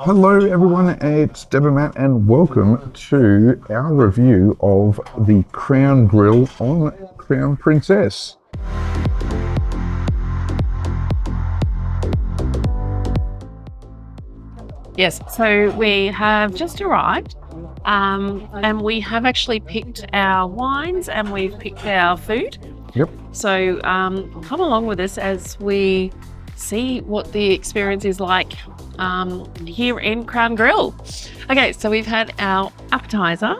Hello everyone, it's Deb and Matt and welcome to our review of the Crown Grill on Crown Princess. Yes, so we have just arrived and we have actually picked our wines and we've picked our food. Yep. So come along with us as we see what the experience is like here in Crown Grill. Okay, so we've had our appetizer.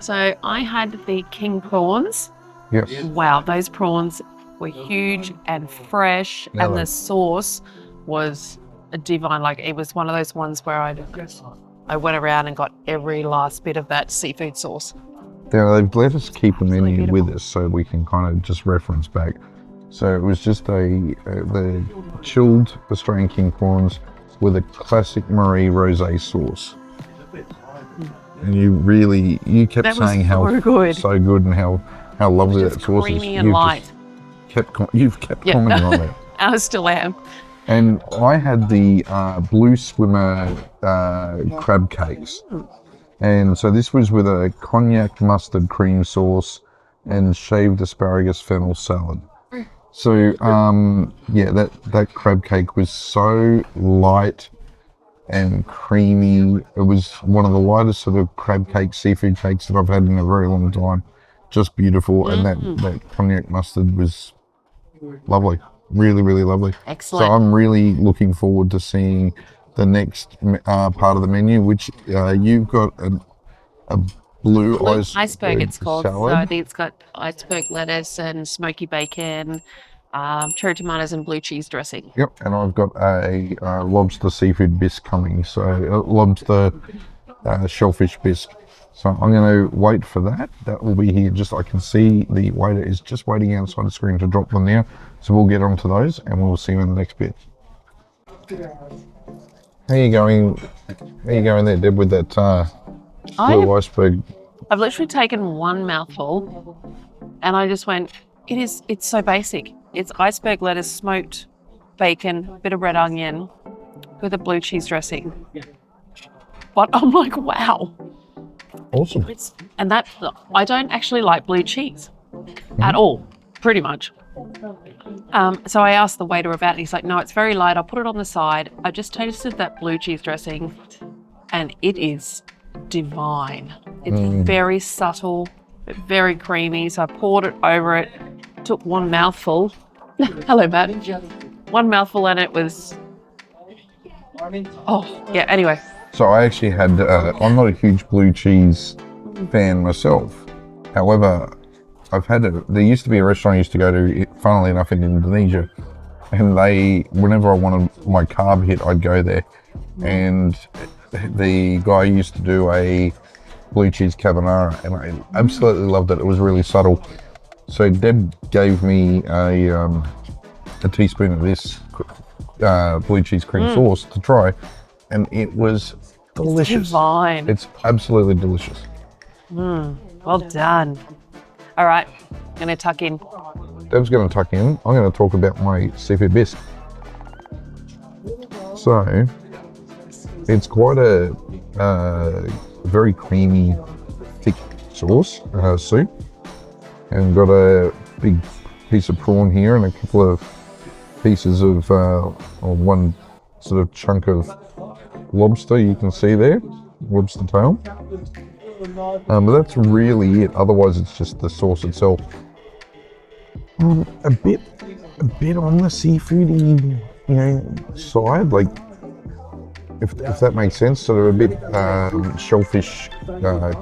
So I had the king prawns. Yes. Wow, those prawns were huge and fresh, and the sauce was divine. Like, it was one of those ones where I went around and got every last bit of that seafood sauce. Now they've let us keep the menu with us so we can kind of just reference back. So it was just the chilled Australian king prawns with a classic Marie Rosé sauce. And you kept saying how so good and how lovely that sauce is. Creamy and light. You've kept commenting on it. I still am. And I had the Blue Swimmer crab cakes. And so this was with a cognac mustard cream sauce and shaved asparagus fennel salad. So yeah, that crab cake was so light and creamy. It was one of the lightest sort of crab cake, seafood cakes that I've had in a very long time. Just beautiful. And that cognac mustard was lovely. Really, really lovely. Excellent. So I'm really looking forward to seeing the next part of the menu, which you've got a blue iceberg it's called. Salad. So I think it's got iceberg lettuce and smoky bacon, cherry tomatoes and blue cheese dressing. Yep, and I've got a lobster seafood bisque coming. So lobster shellfish bisque. So I'm going to wait for that. That will be here. I can see the waiter is just waiting outside the screen to drop them now. So we'll get onto those and we'll see you in the next bit. How you going? How you going there, Deb, with that blue iceberg? I've literally taken one mouthful and I just went, it's so basic. It's iceberg lettuce, smoked bacon, bit of red onion with a blue cheese dressing. But I'm like, wow. Awesome. And that, I don't actually like blue cheese at all, pretty much. So I asked the waiter about it. He's like, no, it's very light. I'll put it on the side. I just tasted that blue cheese dressing and it is divine. It's very subtle, but very creamy. So I poured it over it, took one mouthful. Hello, Matt. One mouthful and it was, oh, yeah, anyway. So I actually had, I'm not a huge blue cheese fan myself. However, I've had there used to be a restaurant I used to go to, funnily enough, in Indonesia. And whenever I wanted my carb hit, I'd go there. And the guy used to do a blue cheese carbonara and I absolutely loved it. It was really subtle. So Deb gave me a teaspoon of this blue cheese cream sauce to try. And it was delicious. It's divine. It's absolutely delicious. Well done. All right, I'm going to tuck in. Deb's going to tuck in. I'm going to talk about my seafood bisque. So, it's quite a very creamy, thick sauce, soup. And got a big piece of prawn here and a couple of pieces of, or one sort of chunk of lobster you can see there, lobster tail. But that's really it. Otherwise, it's just the sauce itself. A bit on the seafoody, side. Like, if that makes sense, sort of a bit shellfish,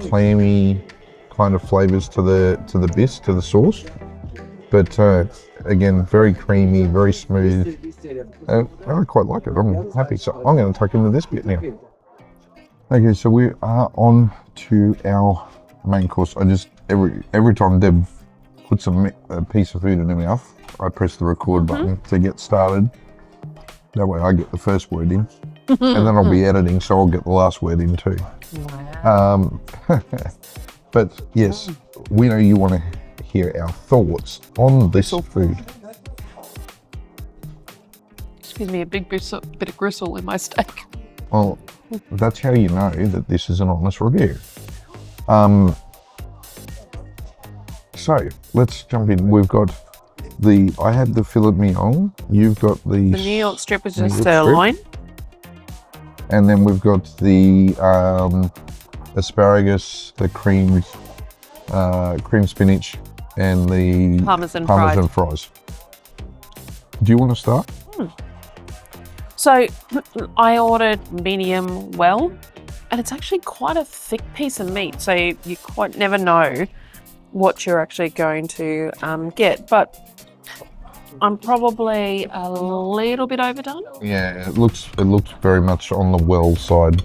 clammy kind of flavors to the bisque, to the sauce. But again, very creamy, very smooth. I quite like it. I'm happy. So I'm going to tuck into this bit now. Okay, so we are on to our main course. I just every time Deb puts a piece of food in her mouth, I press the record button to get started. That way I get the first word in, and then I'll be editing, so I'll get the last word in too. Wow. But yes, we know you want to hear our thoughts on this food. Excuse me, a bit of gristle in my steak. Well, that's how you know that this is an honest review. So let's jump in. We've got I had the Filet Mignon. You've got the New York strip is just York sirloin. And then we've got the asparagus, the cream spinach, and the Parmesan fries. Do you want to start? So I ordered medium well, and it's actually quite a thick piece of meat, so you quite never know what you're actually going to get. But I'm probably a little bit overdone. Yeah, it looks very much on the well side.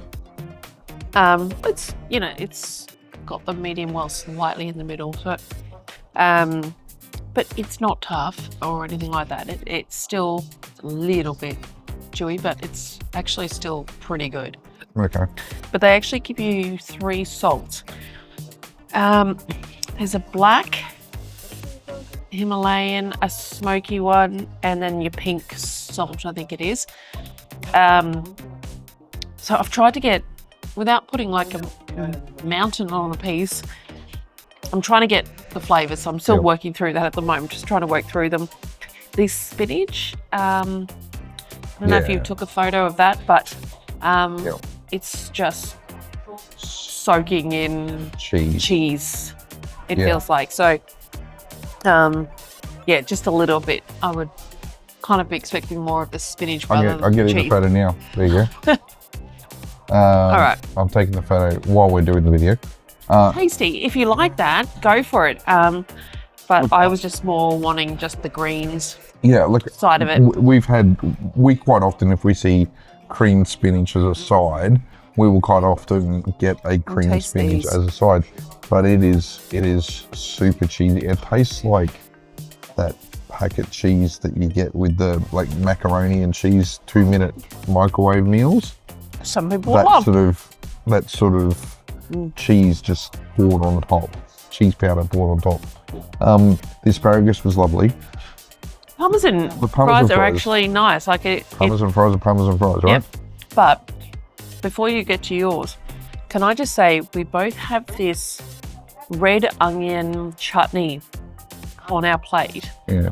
It's got the medium well slightly in the middle, so but it's not tough or anything like that. It's still a little bit chewy, but it's actually still pretty good. Okay. But they actually give you 3 salts. There's a black Himalayan, a smoky one, and then your pink salt, I think it is. So I've tried to get, without putting like a mountain on a piece, I'm trying to get the flavours, so I'm still working through that at the moment, just trying to work through them. The spinach, I don't know if you took a photo of that, but it's just soaking in cheese. It feels like. So, just a little bit. I would kind of be expecting more of the spinach rather than I'm getting the photo now. There you go. All right. I'm taking the photo while we're doing the video. Tasty. If you like that, go for it. But I was just more wanting just the greens side of it. We quite often, if we see creamed spinach as a side, we will quite often get a creamed spinach as a side. But it is super cheesy. It tastes like that packet cheese that you get with the like macaroni and cheese 2-minute microwave meals. Some people love that sort of cheese just poured on top, cheese powder poured on top. The asparagus was lovely. Parmesan fries are actually nice. Parmesan fries are parmesan fries, right? Yep. But before you get to yours, can I just say we both have this red onion chutney on our plate. Yeah.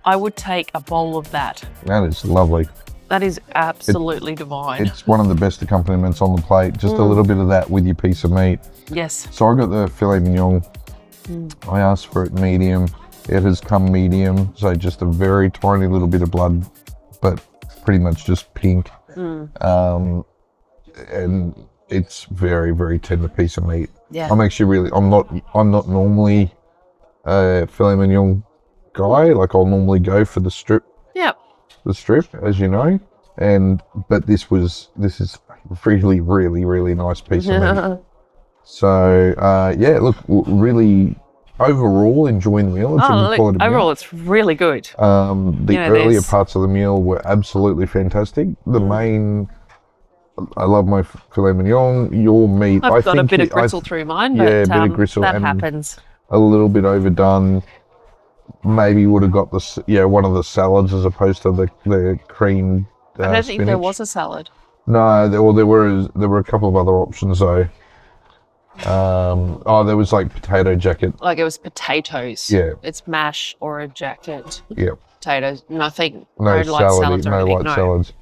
I would take a bowl of that. That is lovely. That is absolutely divine. It's one of the best accompaniments on the plate. Just a little bit of that with your piece of meat. Yes. So I got the Filet Mignon. I asked for it medium. It has come medium, so just a very tiny little bit of blood, but pretty much just pink. And it's very, very tender piece of meat. Yeah. I'm not normally a Filet Mignon guy. Like I'll normally go for the strip. Yep. The strip, as you know, but this is really, really, really nice piece of meat. So look, really overall enjoying the meal. Overall, it's really good. The earlier parts of the meal were absolutely fantastic. The main, I love my Filet Mignon. Your meat, I've got a bit of gristle through mine, but a bit of gristle, that happens. A little bit overdone. Maybe would have got one of the salads as opposed to the cream. I don't think there was a salad. No, there were a couple of other options though. There was like potato jacket. Like it was potatoes. Yeah. It's mash or a jacket. Yeah. Potatoes. Nothing. No light salads or anything. Salads.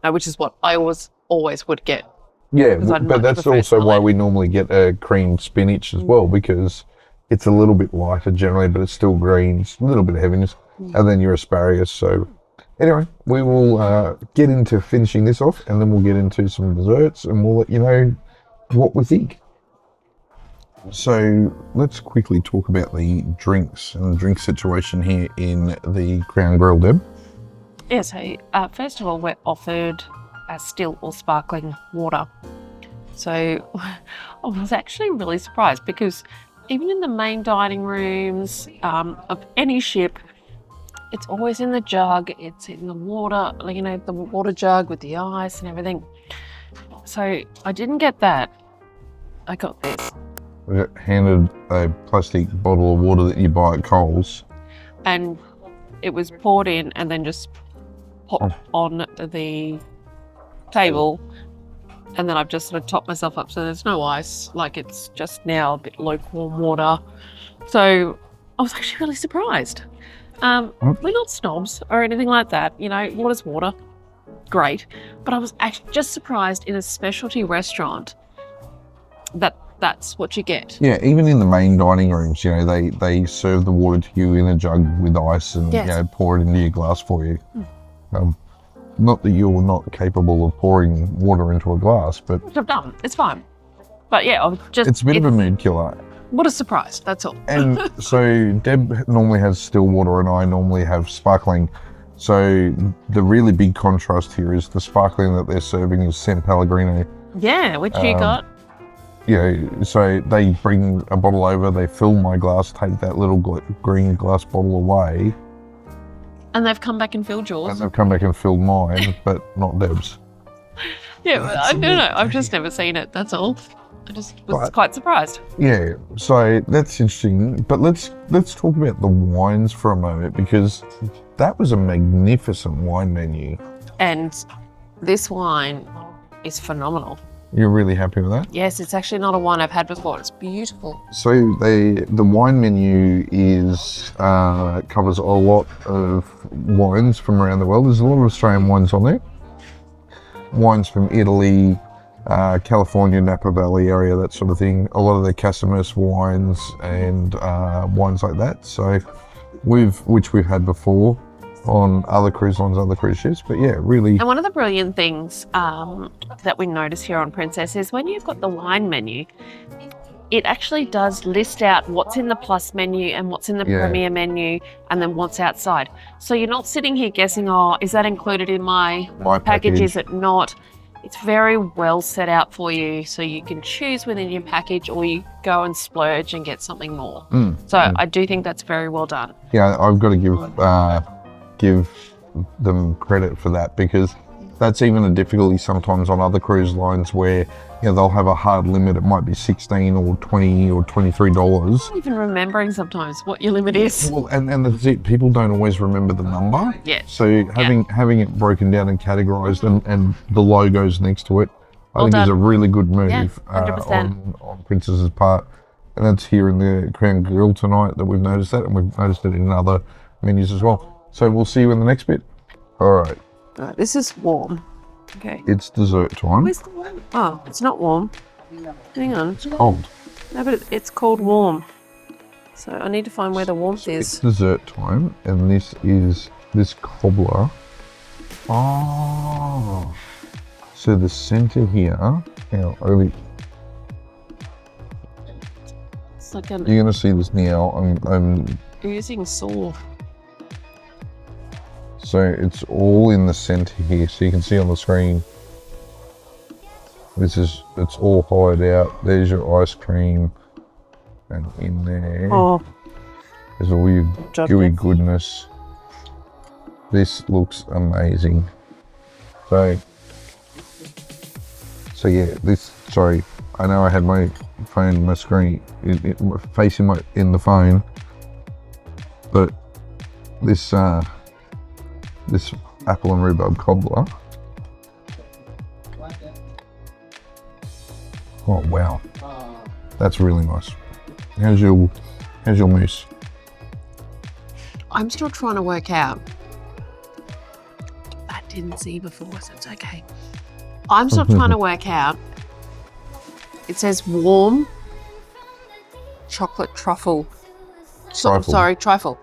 No, which is what I always would get. Yeah, but that's also why we normally get a creamed spinach as well, because it's a little bit lighter generally, but it's still greens, a little bit of heaviness, and then your asparagus. So anyway, we will get into finishing this off, and then we'll get into some desserts, and we'll let you know what we think. So let's quickly talk about the drinks and the drink situation here in the Crown Grill, Deb. Yeah, so first of all, we're offered a still or sparkling water. So I was actually really surprised because even in the main dining rooms of any ship, it's always in the jug, it's in the water, the water jug with the ice and everything. So I didn't get that. I got this. We got handed a plastic bottle of water that you buy at Coles. And it was poured in and then just popped on the table, and then I've just sort of topped myself up so there's no ice. Like it's just now a bit lukewarm water. So I was actually really surprised. We're not snobs or anything like that. You know, water's water. Great. But I was actually just surprised in a specialty restaurant that that's what you get. Yeah, even in the main dining rooms, you know, they serve the water to you in a jug with ice and Yes. you know, pour it into your glass for you. Not that you're not capable of pouring water into a glass, but Which I've done. It's fine. But yeah, I've just it's a bit of a mood killer. what a surprise, that's all. And so Deb normally has still water and I normally have sparkling. So the really big contrast here is the sparkling that they're serving is San Pellegrino. Yeah, which you got? You know, so they bring a bottle over, they fill my glass, take that little green glass bottle away, And they've come back and filled and yours. they've come back and filled mine, but not Deb's. Yeah, I don't know. I've just never seen it, that's all. I just was Right. quite surprised. Yeah, so that's interesting. But let's talk about the wines for a moment, because that was a magnificent wine menu. And this wine is phenomenal. You're really happy with that? Yes, it's actually not a wine I've had before. It's beautiful. So the wine menu is covers a lot of wines from around the world. There's a lot of Australian wines on there. Wines from Italy, California, Napa Valley area, that sort of thing. A lot of the Casimus wines and wines like that. So which we've had before on other cruise lines, other cruise ships. But yeah, really. And one of the brilliant things that we notice here on Princess is when you've got the wine menu, it actually does list out what's in the plus menu and what's in the Yeah. premier menu and then what's outside. So you're not sitting here guessing, oh, is that included in my package? Is it not? It's very well set out for you so you can choose within your package or you go and splurge and get something more. So I do think that's very well done. Yeah, I've got to give them credit for that, because that's even a difficulty sometimes on other cruise lines where, you know, they'll have a hard limit. It might be $16 or $20 or $23. Not even remembering sometimes what your limit is. Well, and that's it. People don't always remember the number. Yeah. So having it broken down and categorised and the logos next to it, I think is done. a really good move Yeah, 100%. on Princess's part. And that's here in the Crown Grill tonight that we've noticed that, and we've noticed it in other menus as well. So we'll see you in the next bit. All right. All right, this is warm. Okay. It's dessert time. Where's the warm? Oh, it's not warm. Hang on. Cold. No, but it's called warm. So I need to find where the warmth It's is. dessert time, and this is this cobbler. Oh. So the centre here. Now, It's like an you're going to see this now. I'm oozing saw. So it's all in the center here, so you can see on the screen. It's all hollowed out. There's your ice cream, and in there Oh, there's all your Dropped gooey it. goodness. This looks amazing. So yeah, sorry, I know I had my phone, my screen, facing in the phone, but this apple and rhubarb cobbler. Oh wow, that's really nice. How's your mousse? I'm still trying to work out. I didn't see before, so it's okay. I'm still trying to work out. It says warm chocolate truffle. Trifle. Sorry, trifle.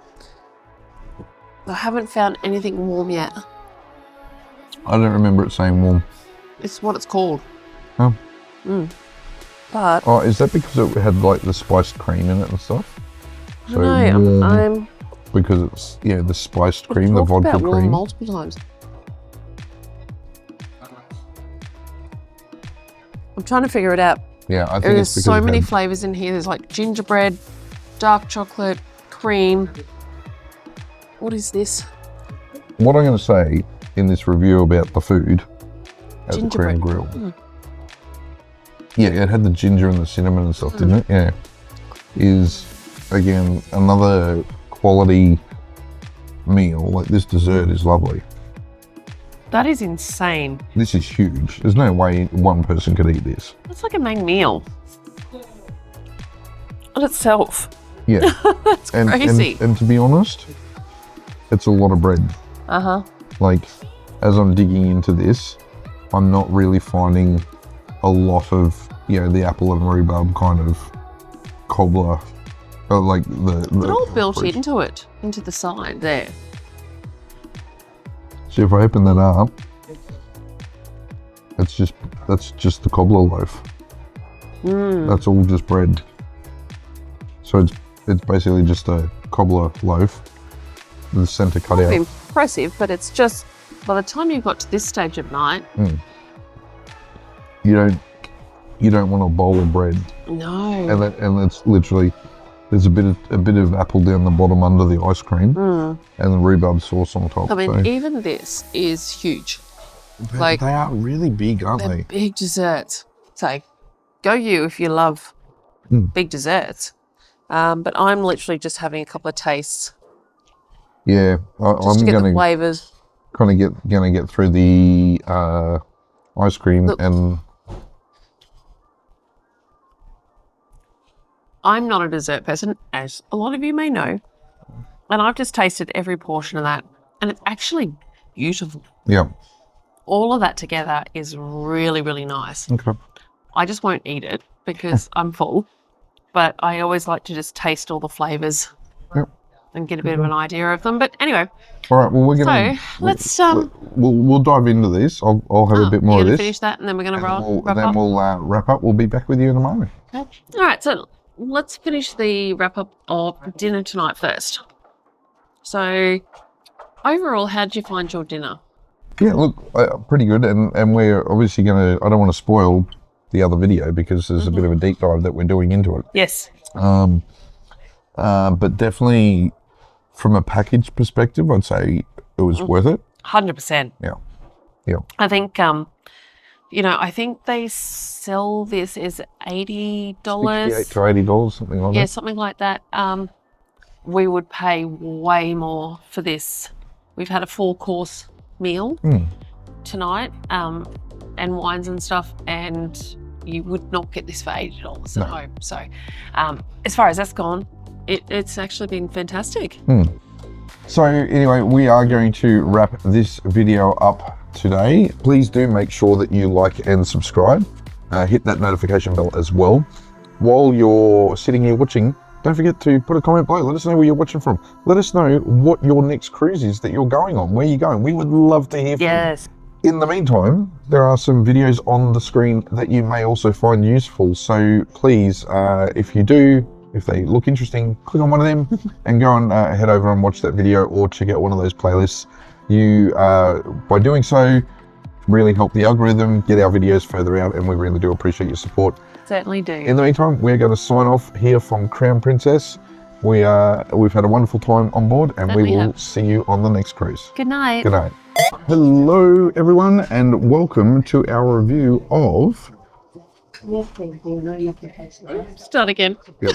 I haven't found anything warm yet. I don't remember it saying warm. It's what it's called. Oh. But Oh, is that because it had like the spiced cream in it and stuff? I don't know. warm I'm because it's the spiced cream, the talked vodka about warm cream. multiple times. I'm trying to figure it out. Yeah, I think There's it's because so it many had- flavors in here. There's like gingerbread, dark chocolate, cream. What is this? What I'm going to say in this review about the food at the Crown Gingerbread. Grill. Yeah, it had the ginger and the cinnamon and stuff, didn't it? Yeah. Is, again, another quality meal. Like, this dessert is lovely. That is insane. This is huge. There's no way one person could eat this. It's like a main meal on itself. Yeah. That's crazy. And to be honest, it's a lot of bread. Uh-huh. Like, as I'm digging into this, I'm not really finding a lot of, you know, the apple and rhubarb kind of cobbler. Like it's all built into it, into the side there. So if I open that up, that's just the cobbler loaf. That's all just bread. So it's basically just a cobbler loaf with the centre cut out. Impressive, but it's just by the time you got to this stage of night, you don't want a bowl of bread. No. And that's literally, there's a bit of apple down the bottom under the ice cream, and the rhubarb sauce on top. I mean, so even this is huge. they are really big, aren't they? Big desserts. So, go you if you love big desserts. But I'm literally just having a couple of tastes. Yeah, I'm to get gonna the flavors. Gonna get through the ice cream. Look, and I'm not a dessert person, as a lot of you may know, and I've just tasted every portion of that, and it's actually beautiful. Yeah. All of that together is really, really nice. Okay. I just won't eat it because I'm full, but I always like to just taste all the flavors and get a bit of an idea of them. But anyway. All right. Well, we're gonna. So let's We'll dive into this. I'll have a bit more of this. Finish that, and then we're gonna wrap up. We'll wrap up. We'll be back with you in a moment. Okay. All right. So let's finish the wrap up of dinner tonight first. So overall, how did you find your dinner? Yeah, look, pretty good. And we're obviously gonna. I don't want to spoil the other video because there's a bit of a deep dive that we're doing into it. Yes. But definitely from a package perspective, I'd say it was worth it. 100%. Yeah. I think, I think they sell this as $80. $68 to $80, something like that. Yeah, something like that. We would pay way more for this. We've had a 4-course meal tonight, and wines and stuff, and you would not get this for $80 at home. So as far as that's gone, it's actually been fantastic. So anyway, we are going to wrap this video up today. Please do make sure that you like and subscribe. Hit that notification bell as well. While you're sitting here watching, don't forget to put a comment below. Let us know where you're watching from. Let us know what your next cruise is that you're going on, where you're going. We would love to hear from you. In the meantime, there are some videos on the screen that you may also find useful. So please, if they look interesting, click on one of them and go and head over and watch that video or check out one of those playlists. You, by doing so, really help the algorithm, get our videos further out, and we really do appreciate your support. Certainly do. In the meantime, we're going to sign off here from Crown Princess. We've had a wonderful time on board, and we will see you on the next cruise. Good night. Good night. Hello, everyone, and welcome to our review of... Start again. Yep.